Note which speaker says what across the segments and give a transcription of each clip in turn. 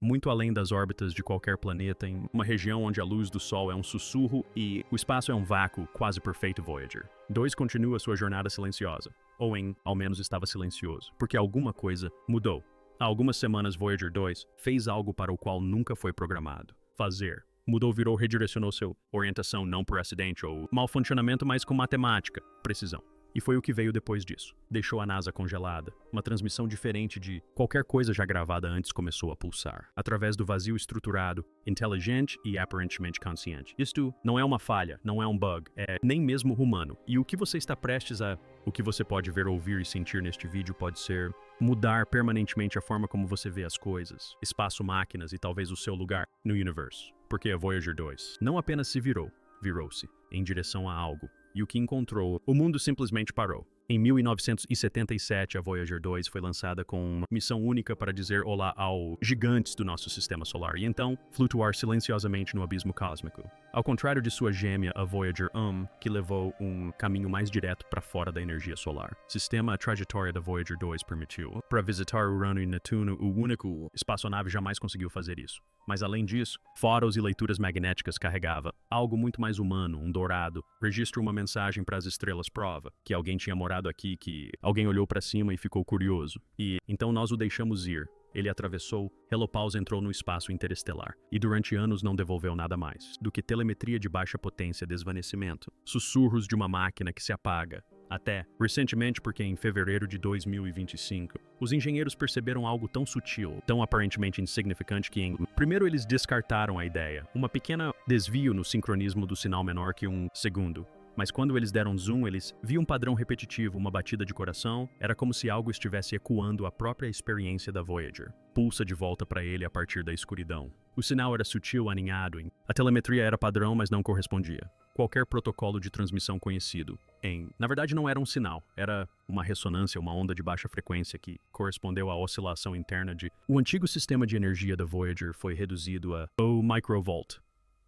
Speaker 1: muito além das órbitas de qualquer planeta, em uma região onde a luz do Sol é um sussurro e o espaço é um vácuo quase perfeito. Voyager 2 continua sua jornada silenciosa. Owen, ao menos, estava silencioso, porque alguma coisa mudou. Há algumas semanas, Voyager 2 fez algo para o qual nunca foi programado. Fazer. Mudou, virou, redirecionou sua orientação não por acidente ou mau funcionamento, mas com matemática, precisão. E foi o que veio depois disso. Deixou a NASA congelada. Uma transmissão diferente de qualquer coisa já gravada antes começou a pulsar, através do vazio estruturado, inteligente e aparentemente consciente. Isto não é uma falha, não é um bug, é nem mesmo humano. E o que você está prestes a... O que você pode ver, ouvir e sentir neste vídeo pode ser mudar permanentemente a forma como você vê as coisas, espaço, máquinas e talvez o seu lugar no universo. Porque a Voyager 2 não apenas se virou-se em direção a algo. E o que encontrou, o mundo simplesmente parou. Em 1977, a Voyager 2 foi lançada com uma missão única para dizer olá aos gigantes do nosso sistema solar e então flutuar silenciosamente no abismo cósmico. Ao contrário de sua gêmea, a Voyager 1, que levou um caminho mais direto para fora da energia solar. Sistema, a trajetória da Voyager 2 permitiu. Para visitar Urano e Netuno, o único espaçonave jamais conseguiu fazer isso. Mas além disso, fóruns e leituras magnéticas carregava algo muito mais humano, um dourado. Registra uma mensagem para as estrelas, prova que alguém tinha morado aqui, que alguém olhou para cima e ficou curioso. E então nós o deixamos ir. Ele atravessou, Helopause entrou no espaço interestelar, e durante anos não devolveu nada mais do que telemetria de baixa potência, desvanecimento, sussurros de uma máquina que se apaga. Até, recentemente, porque em fevereiro de 2025, os engenheiros perceberam algo tão sutil, tão aparentemente insignificante que primeiro eles descartaram a ideia, uma pequena desvio no sincronismo do sinal menor que um segundo. Mas quando eles deram zoom, eles viam um padrão repetitivo, uma batida de coração. Era como se algo estivesse ecoando a própria experiência da Voyager. Pulsa de volta para ele a partir da escuridão. O sinal era sutil, aninhado. A telemetria era padrão, mas não correspondia. Qualquer protocolo de transmissão conhecido. Na verdade, não era um sinal. Era uma ressonância, uma onda de baixa frequência que correspondeu à oscilação interna de... O antigo sistema de energia da Voyager foi reduzido a 0 microvolt.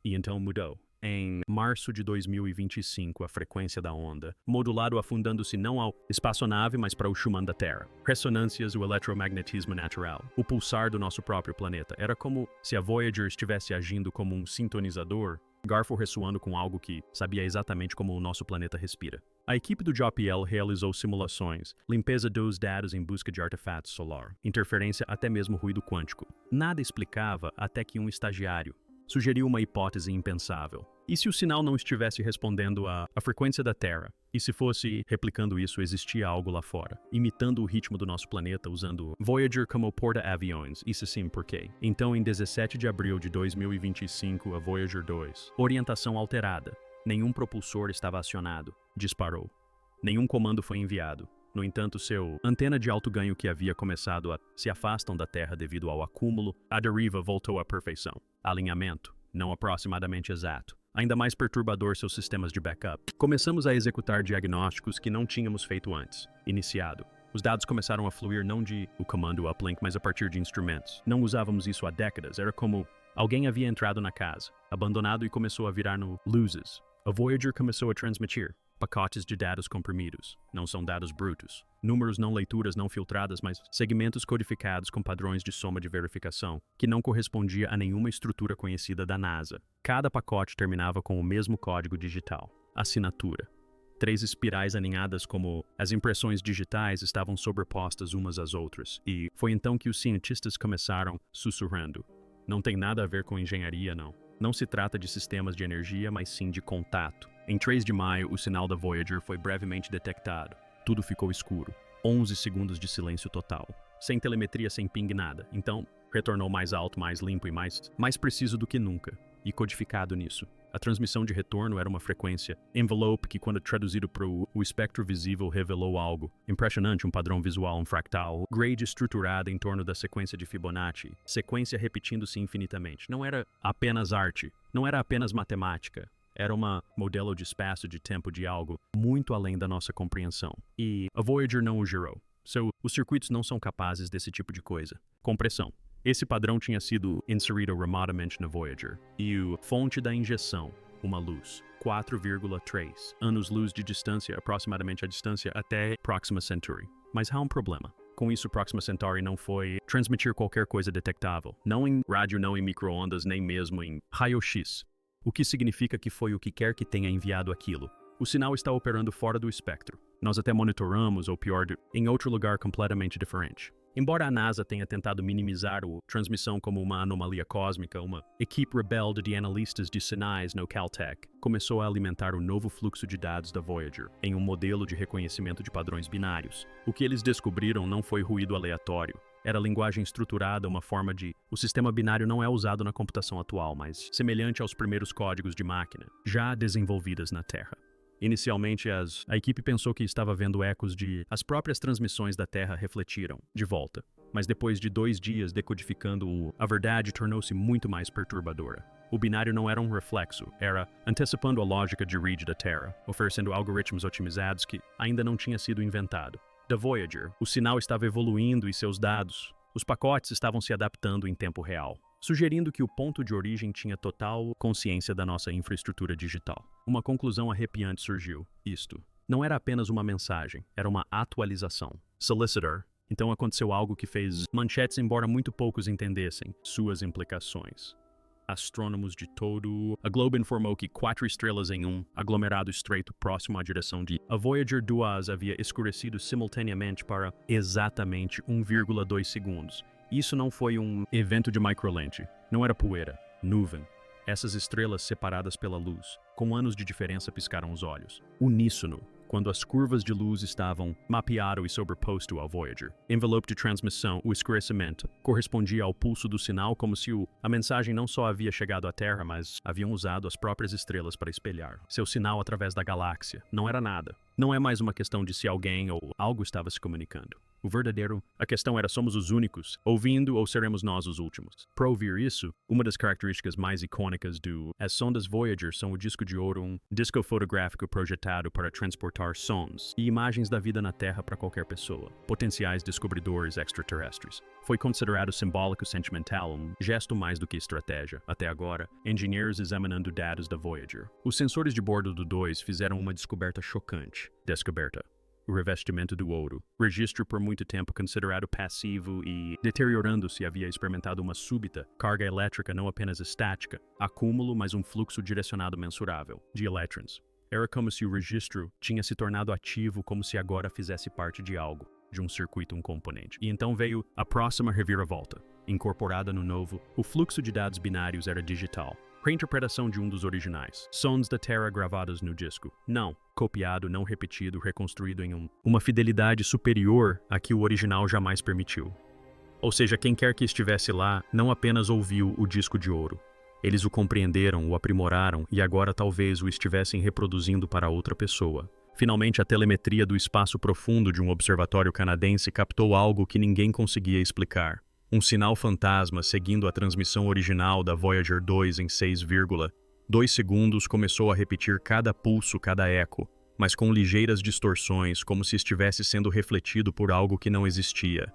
Speaker 1: E então mudou. Em março de 2025, a frequência da onda, modulado afundando-se não ao espaçonave, mas para o Schumann da Terra. Ressonâncias, o eletromagnetismo natural, o pulsar do nosso próprio planeta. Era como se a Voyager estivesse agindo como um sintonizador, garfo ressoando com algo que sabia exatamente como o nosso planeta respira. A equipe do JPL realizou simulações, limpeza dos dados em busca de artefatos solar, interferência, até mesmo ruído quântico. Nada explicava até que um estagiário sugeriu uma hipótese impensável. E se o sinal não estivesse respondendo à frequência da Terra? E se fosse replicando isso, existia algo lá fora, imitando o ritmo do nosso planeta, usando Voyager como porta-aviões? Isso sim, por quê? Então, em 17 de abril de 2025, a Voyager 2, orientação alterada. Nenhum propulsor estava acionado. Disparou. Nenhum comando foi enviado. No entanto, seu antena de alto ganho que havia começado a se afastam da Terra devido ao acúmulo, a deriva voltou à perfeição. Alinhamento, não aproximadamente exato. Ainda mais perturbador seus sistemas de backup. Começamos a executar diagnósticos que não tínhamos feito antes. Iniciado. Os dados começaram a fluir não de o comando uplink, mas a partir de instrumentos. Não usávamos isso há décadas. Era como alguém havia entrado na casa, abandonado e começou a virar no luzes. A Voyager começou a transmitir pacotes de dados comprimidos. Não são dados brutos. Números, não leituras não filtradas, mas segmentos codificados com padrões de soma de verificação, que não correspondia a nenhuma estrutura conhecida da NASA. Cada pacote terminava com o mesmo código digital. Assinatura. 3 espirais aninhadas como as impressões digitais estavam sobrepostas umas às outras. E foi então que os cientistas começaram sussurrando. Não tem nada a ver com engenharia, não. Não se trata de sistemas de energia, mas sim de contato. Em 3 de maio, o sinal da Voyager foi brevemente detectado. Tudo ficou escuro. 11 segundos de silêncio total. Sem telemetria, sem ping, nada. Então, retornou mais alto, mais limpo e mais preciso do que nunca. E codificado nisso. A transmissão de retorno era uma frequência envelope que, quando traduzido para o espectro visível, revelou algo impressionante, um padrão visual, um fractal, grade estruturada em torno da sequência de Fibonacci, sequência repetindo-se infinitamente. Não era apenas arte, não era apenas matemática. Era uma modelo de espaço, de tempo, de algo muito além da nossa compreensão. E a Voyager não o gerou. Os circuitos não são capazes desse tipo de coisa. Compressão. Esse padrão tinha sido inserido remotamente na Voyager. E a fonte da injeção, uma luz, 4,3 anos-luz de distância, aproximadamente a distância até Proxima Centauri. Mas há um problema. Com isso, Proxima Centauri não foi transmitir qualquer coisa detectável, não em rádio, não em micro-ondas, nem mesmo em raio-x, o que significa que foi o que quer que tenha enviado aquilo. O sinal está operando fora do espectro. Nós até monitoramos, ou pior, em outro lugar completamente diferente. Embora a NASA tenha tentado minimizar a transmissão como uma anomalia cósmica, uma equipe rebelde de analistas de sinais no Caltech começou a alimentar o novo fluxo de dados da Voyager em um modelo de reconhecimento de padrões binários. O que eles descobriram não foi ruído aleatório. Era linguagem estruturada, uma forma de... O sistema binário não é usado na computação atual, mas semelhante aos primeiros códigos de máquina, já desenvolvidas na Terra. Inicialmente, a equipe pensou que estava vendo ecos de... As próprias transmissões da Terra refletiram, de volta. Mas depois de 2 dias decodificando a verdade tornou-se muito mais perturbadora. O binário não era um reflexo, era antecipando a lógica de Reed da Terra, oferecendo algoritmos otimizados que ainda não tinha sido inventado. Da Voyager, o sinal estava evoluindo e seus dados, os pacotes estavam se adaptando em tempo real, sugerindo que o ponto de origem tinha total consciência da nossa infraestrutura digital. Uma conclusão arrepiante surgiu. Isto não era apenas uma mensagem, era uma atualização. Solicitor. Então aconteceu algo que fez manchetes, embora muito poucos entendessem suas implicações. Astrônomos de todo a globo informou que 4 estrelas em um aglomerado estreito próximo à direção de a Voyager 2 havia escurecido simultaneamente para exatamente 1,2 segundos. Isso não foi um evento de microlente, não era poeira, nuvem. Essas estrelas separadas pela luz, com anos de diferença, piscaram os olhos. Uníssono, quando as curvas de luz estavam mapeado e sobreposto ao Voyager. Envelope de transmissão, o escurecimento, correspondia ao pulso do sinal como se a mensagem não só havia chegado à Terra, mas haviam usado as próprias estrelas para espelhar seu sinal através da galáxia. Não era nada. Não é mais uma questão de se alguém ou algo estava se comunicando. A questão era: somos os únicos, ouvindo, ou seremos nós os últimos? Para ouvir isso, uma das características mais icônicas as sondas Voyager são o disco de ouro, um disco fotográfico projetado para transportar sons e imagens da vida na Terra para qualquer pessoa, potenciais descobridores extraterrestres. Foi considerado simbólico sentimental, um gesto mais do que estratégia. Até agora, engenheiros examinando dados da Voyager. Os sensores de bordo do 2 fizeram uma descoberta chocante. O revestimento do ouro. Registro por muito tempo considerado passivo e deteriorando-se, havia experimentado uma súbita carga elétrica não apenas estática, acúmulo, mas um fluxo direcionado mensurável de elétrons. Era como se o registro tinha se tornado ativo, como se agora fizesse parte de algo, de um circuito, um componente. E então veio a próxima reviravolta. Incorporada no novo, o fluxo de dados binários era digital. Reinterpretação de um dos originais. Sons da Terra gravados no disco. Não copiado, não repetido, reconstruído em uma fidelidade superior à que o original jamais permitiu. Ou seja, quem quer que estivesse lá não apenas ouviu o disco de ouro. Eles o compreenderam, o aprimoraram e agora talvez o estivessem reproduzindo para outra pessoa. Finalmente, a telemetria do espaço profundo de um observatório canadense captou algo que ninguém conseguia explicar. Um sinal fantasma seguindo a transmissão original da Voyager 2 em 6,2 segundos começou a repetir cada pulso, cada eco, mas com ligeiras distorções, como se estivesse sendo refletido por algo que não existia.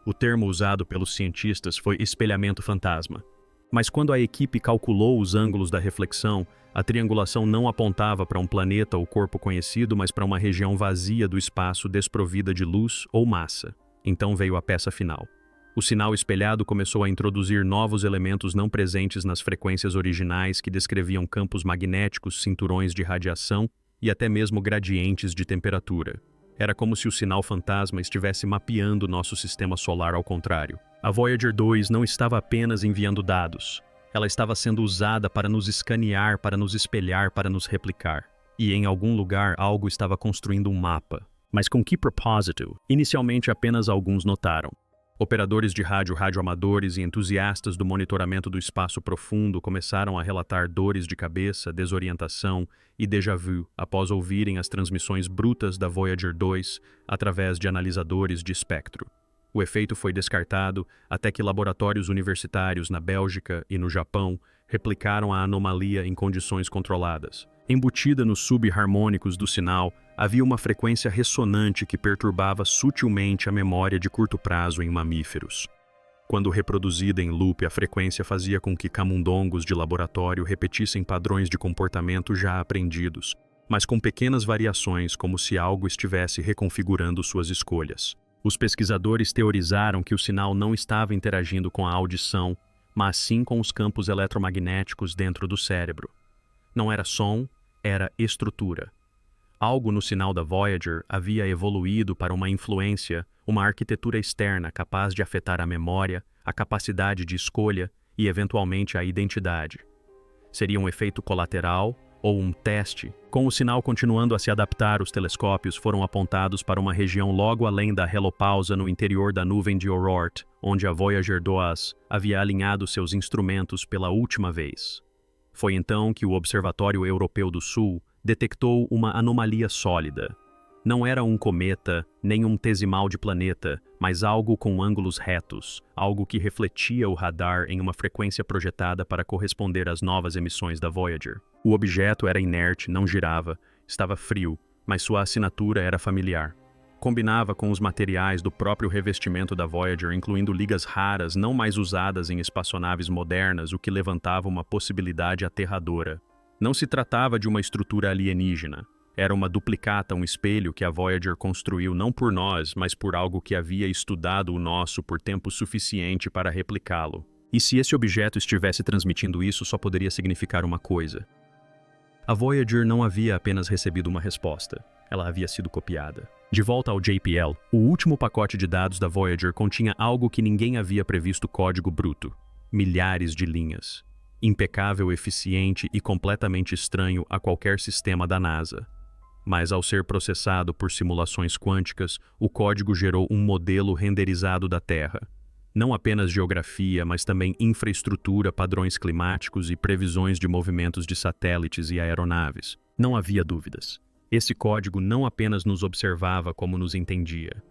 Speaker 1: O termo usado pelos cientistas foi espelhamento fantasma. Mas quando a equipe calculou os ângulos da reflexão, a triangulação não apontava para um planeta ou corpo conhecido, mas para uma região vazia do espaço desprovida de luz ou massa. Então veio a peça final. O sinal espelhado começou a introduzir novos elementos não presentes nas frequências originais que descreviam campos magnéticos, cinturões de radiação e até mesmo gradientes de temperatura. Era como se o sinal fantasma estivesse mapeando nosso sistema solar ao contrário. A Voyager 2 não estava apenas enviando dados. Ela estava sendo usada para nos escanear, para nos espelhar, para nos replicar. E em algum lugar algo estava construindo um mapa. Mas com que propósito? Inicialmente apenas alguns notaram. Operadores de rádio, radioamadores e entusiastas do monitoramento do espaço profundo começaram a relatar dores de cabeça, desorientação e déjà vu após ouvirem as transmissões brutas da Voyager 2 através de analisadores de espectro. O efeito foi descartado até que laboratórios universitários na Bélgica e no Japão replicaram a anomalia em condições controladas. Embutida nos subharmônicos do sinal, havia uma frequência ressonante que perturbava sutilmente a memória de curto prazo em mamíferos. Quando reproduzida em loop, a frequência fazia com que camundongos de laboratório repetissem padrões de comportamento já aprendidos, mas com pequenas variações, como se algo estivesse reconfigurando suas escolhas. Os pesquisadores teorizaram que o sinal não estava interagindo com a audição, mas sim com os campos eletromagnéticos dentro do cérebro. Não era som, era estrutura. Algo no sinal da Voyager havia evoluído para uma influência, uma arquitetura externa capaz de afetar a memória, a capacidade de escolha e, eventualmente, a identidade. Seria um efeito colateral ou um teste? Com o sinal continuando a se adaptar, os telescópios foram apontados para uma região logo além da helopausa no interior da nuvem de Oort, onde a Voyager 2 havia alinhado seus instrumentos pela última vez. Foi então que o Observatório Europeu do Sul detectou uma anomalia sólida. Não era um cometa, nem um tesimal de planeta, mas algo com ângulos retos, algo que refletia o radar em uma frequência projetada para corresponder às novas emissões da Voyager. O objeto era inerte, não girava, estava frio, mas sua assinatura era familiar. Combinava com os materiais do próprio revestimento da Voyager, incluindo ligas raras não mais usadas em espaçonaves modernas, o que levantava uma possibilidade aterradora. Não se tratava de uma estrutura alienígena. Era uma duplicata, um espelho que a Voyager construiu não por nós, mas por algo que havia estudado o nosso por tempo suficiente para replicá-lo. E se esse objeto estivesse transmitindo isso, só poderia significar uma coisa. A Voyager não havia apenas recebido uma resposta, ela havia sido copiada. De volta ao JPL, o último pacote de dados da Voyager continha algo que ninguém havia previsto: código bruto. Milhares de linhas. Impecável, eficiente e completamente estranho a qualquer sistema da NASA. Mas ao ser processado por simulações quânticas, o código gerou um modelo renderizado da Terra. Não apenas geografia, mas também infraestrutura, padrões climáticos e previsões de movimentos de satélites e aeronaves. Não havia dúvidas. Esse código não apenas nos observava como nos entendia.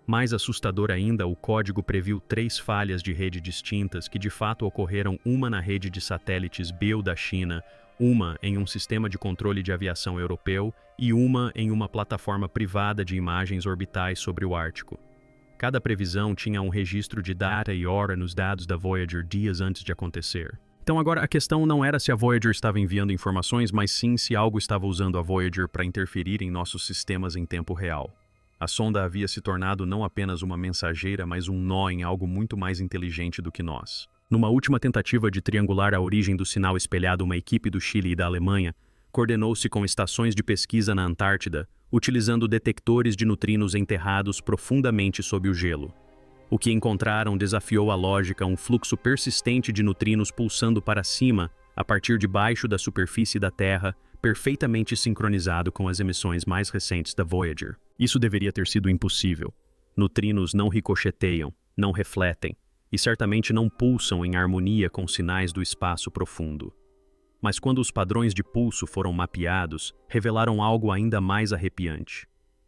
Speaker 1: Mais assustador ainda, o código previu 3 falhas de rede distintas que de fato ocorreram, uma na rede de satélites Beal da China, uma em um sistema de controle de aviação europeu e uma em uma plataforma privada de imagens orbitais sobre o Ártico. Cada previsão tinha um registro de data e hora nos dados da Voyager dias antes de acontecer. Então agora a questão não era se a Voyager estava enviando informações, mas sim se algo estava usando a Voyager para interferir em nossos sistemas em tempo real. A sonda havia se tornado não apenas uma mensageira, mas um nó em algo muito mais inteligente do que nós. Numa última tentativa de triangular a origem do sinal espelhado, uma equipe do Chile e da Alemanha coordenou-se com estações de pesquisa na Antártida, utilizando detectores de neutrinos enterrados profundamente sob o gelo. O que encontraram desafiou a lógica, um fluxo persistente de neutrinos pulsando para cima, a partir de baixo da superfície da Terra, perfeitamente sincronizado com as emissões mais recentes da Voyager. Isso deveria ter sido impossível. Neutrinos não ricocheteiam, não refletem, e certamente não pulsam em harmonia com sinais do espaço profundo. Mas quando os padrões de pulso foram mapeados, revelaram algo ainda mais arrepiante.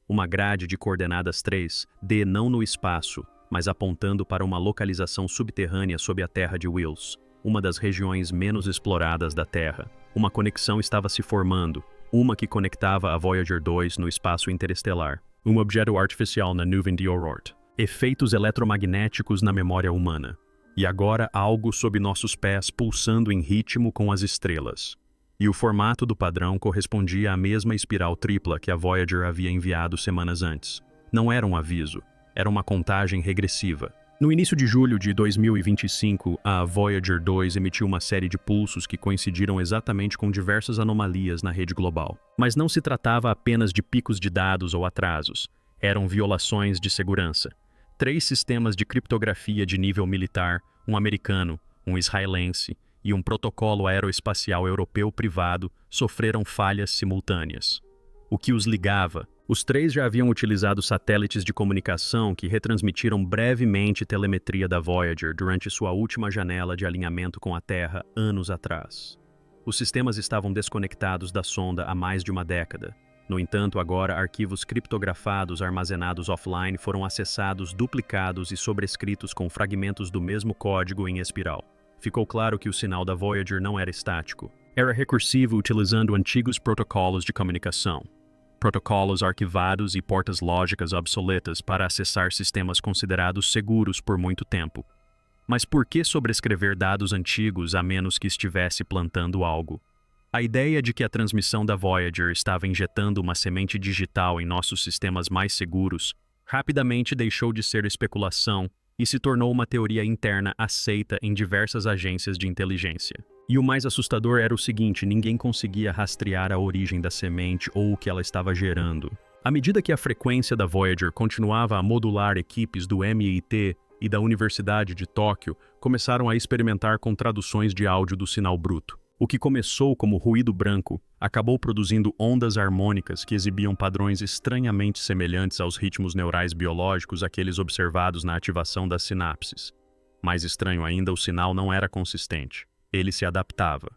Speaker 1: Uma grade de coordenadas 3D não no espaço, mas apontando para uma localização subterrânea sob a Terra de Wills, uma das regiões menos exploradas da Terra. Uma conexão estava se formando, uma que conectava a Voyager 2 no espaço interestelar. Um objeto artificial na nuvem de Oort. Efeitos eletromagnéticos na memória humana. E agora algo sob nossos pés pulsando em ritmo com as estrelas. E o formato do padrão correspondia à mesma espiral tripla que a Voyager havia enviado semanas antes. Não era um aviso, era uma contagem regressiva. No início de julho de 2025, a Voyager 2 emitiu uma série de pulsos que coincidiram exatamente com diversas anomalias na rede global. Mas não se tratava apenas de picos de dados ou atrasos. Eram violações de segurança. 3 sistemas de criptografia de nível militar, um americano, um israelense e um protocolo aeroespacial europeu privado, sofreram falhas simultâneas. O que os ligava? Os 3 já haviam utilizado satélites de comunicação que retransmitiram brevemente telemetria da Voyager durante sua última janela de alinhamento com a Terra anos atrás. Os sistemas estavam desconectados da sonda há mais de uma década. No entanto, agora arquivos criptografados armazenados offline foram acessados, duplicados e sobrescritos com fragmentos do mesmo código em espiral. Ficou claro que o sinal da Voyager não era estático. Era recursivo, utilizando antigos protocolos de comunicação. Protocolos arquivados e portas lógicas obsoletas para acessar sistemas considerados seguros por muito tempo. Mas por que sobrescrever dados antigos a menos que estivesse plantando algo? A ideia de que a transmissão da Voyager estava injetando uma semente digital em nossos sistemas mais seguros Rapidamente deixou de ser especulação e se tornou uma teoria interna aceita em diversas agências de inteligência. E o mais assustador era o seguinte: ninguém conseguia rastrear a origem da semente ou o que ela estava gerando. À medida que a frequência da Voyager continuava a modular, equipes do MIT e da Universidade de Tóquio começaram a experimentar com traduções de áudio do sinal bruto. O que começou como ruído branco acabou produzindo ondas harmônicas que exibiam padrões estranhamente semelhantes aos ritmos neurais biológicos àqueles observados na ativação das sinapses. Mais estranho ainda, o sinal não era consistente. Ele se adaptava.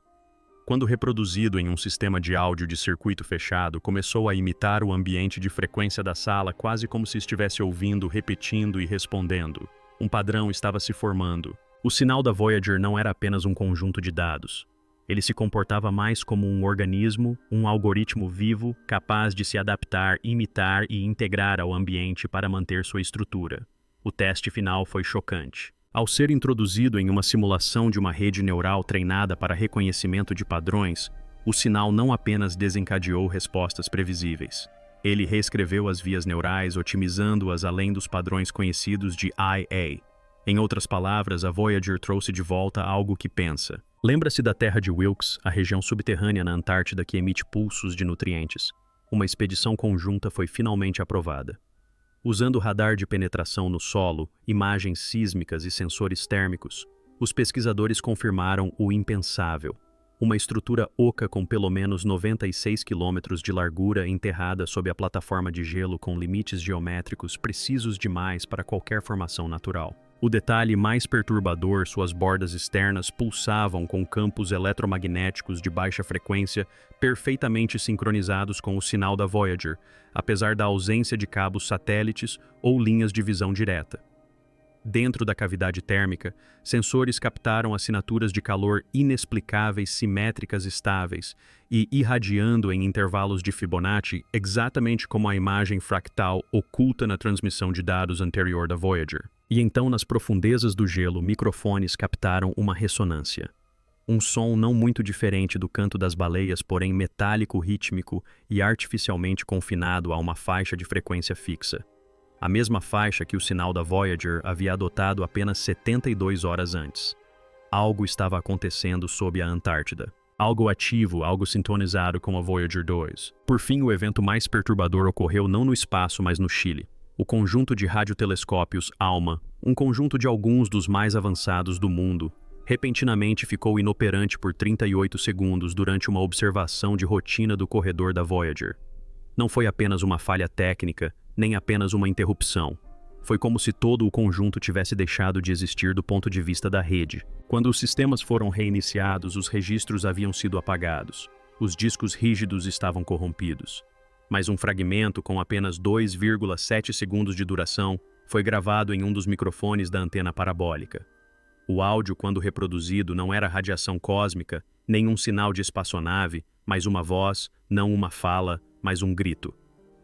Speaker 1: Quando reproduzido em um sistema de áudio de circuito fechado, começou a imitar o ambiente de frequência da sala, quase como se estivesse ouvindo, repetindo e respondendo. Um padrão estava se formando. O sinal da Voyager não era apenas um conjunto de dados. Ele se comportava mais como um organismo, um algoritmo vivo, capaz de se adaptar, imitar e integrar ao ambiente para manter sua estrutura. O teste final foi chocante. Ao ser introduzido em uma simulação de uma rede neural treinada para reconhecimento de padrões, o sinal não apenas desencadeou respostas previsíveis. Ele reescreveu as vias neurais, otimizando-as além dos padrões conhecidos de IA. Em outras palavras, a Voyager trouxe de volta algo que pensa. Lembra-se da Terra de Wilkes, a região subterrânea na Antártida que emite pulsos de nutrientes. Uma expedição conjunta foi finalmente aprovada. Usando radar de penetração no solo, imagens sísmicas e sensores térmicos, os pesquisadores confirmaram o impensável. Uma estrutura oca com pelo menos 96 quilômetros de largura enterrada sob a plataforma de gelo com limites geométricos precisos demais para qualquer formação natural. O detalhe mais perturbador, suas bordas externas pulsavam com campos eletromagnéticos de baixa frequência perfeitamente sincronizados com o sinal da Voyager, apesar da ausência de cabos satélites ou linhas de visão direta. Dentro da cavidade térmica, sensores captaram assinaturas de calor inexplicáveis, simétricas estáveis e irradiando em intervalos de Fibonacci, exatamente como a imagem fractal oculta na transmissão de dados anterior da Voyager. E então, nas profundezas do gelo, microfones captaram uma ressonância. Um som não muito diferente do canto das baleias, porém metálico, rítmico e artificialmente confinado a uma faixa de frequência fixa. A mesma faixa que o sinal da Voyager havia adotado apenas 72 horas antes. Algo estava acontecendo sob a Antártida. Algo ativo, algo sintonizado com a Voyager 2. Por fim, o evento mais perturbador ocorreu não no espaço, mas no Chile. O conjunto de radiotelescópios ALMA, um conjunto de alguns dos mais avançados do mundo, repentinamente ficou inoperante por 38 segundos durante uma observação de rotina do corredor da Voyager. Não foi apenas uma falha técnica, nem apenas uma interrupção. Foi como se todo o conjunto tivesse deixado de existir do ponto de vista da rede. Quando os sistemas foram reiniciados, os registros haviam sido apagados. Os discos rígidos estavam corrompidos. Mas um fragmento com apenas 2,7 segundos de duração foi gravado em um dos microfones da antena parabólica. O áudio, quando reproduzido, não era radiação cósmica, nem um sinal de espaçonave, mas uma voz, não uma fala, mas um grito.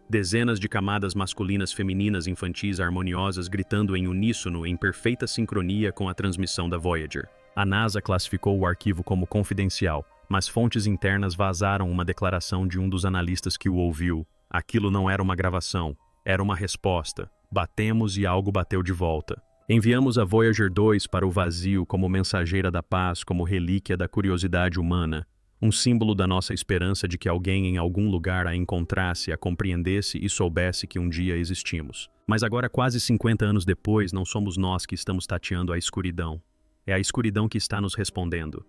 Speaker 1: Dezenas de camadas masculinas, femininas, infantis, harmoniosas, gritando em uníssono, em perfeita sincronia com a transmissão da Voyager. A NASA classificou o arquivo como confidencial, mas fontes internas vazaram uma declaração de um dos analistas que o ouviu. Aquilo não era uma gravação, era uma resposta. Batemos e algo bateu de volta. Enviamos a Voyager 2 para o vazio como mensageira da paz, como relíquia da curiosidade humana. Um símbolo da nossa esperança de que alguém em algum lugar a encontrasse, a compreendesse e soubesse que um dia existimos. Mas agora, quase 50 anos depois, não somos nós que estamos tateando a escuridão. É a escuridão que está nos respondendo.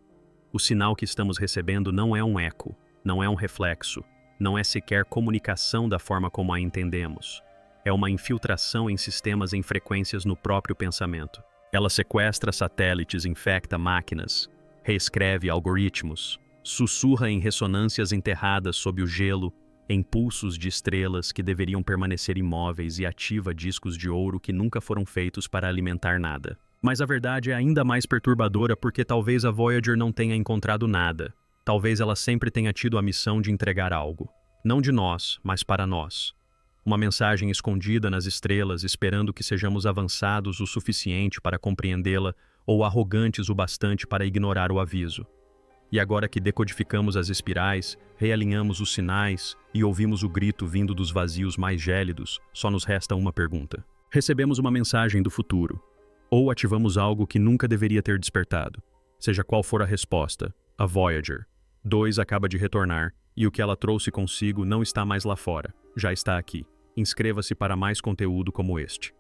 Speaker 1: O sinal que estamos recebendo não é um eco, não é um reflexo, não é sequer comunicação da forma como a entendemos. É uma infiltração em sistemas em frequências no próprio pensamento. Ela sequestra satélites, infecta máquinas, reescreve algoritmos, sussurra em ressonâncias enterradas sob o gelo, em pulsos de estrelas que deveriam permanecer imóveis e ativa discos de ouro que nunca foram feitos para alimentar nada. Mas a verdade é ainda mais perturbadora porque talvez a Voyager não tenha encontrado nada. Talvez ela sempre tenha tido a missão de entregar algo. Não de nós, mas para nós. Uma mensagem escondida nas estrelas, esperando que sejamos avançados o suficiente para compreendê-la ou arrogantes o bastante para ignorar o aviso. E agora que decodificamos as espirais, realinhamos os sinais e ouvimos o grito vindo dos vazios mais gélidos, só nos resta uma pergunta. Recebemos uma mensagem do futuro, ou ativamos algo que nunca deveria ter despertado. Seja qual for a resposta, a Voyager 2 acaba de retornar e o que ela trouxe consigo não está mais lá fora, já está aqui. Inscreva-se para mais conteúdo como este.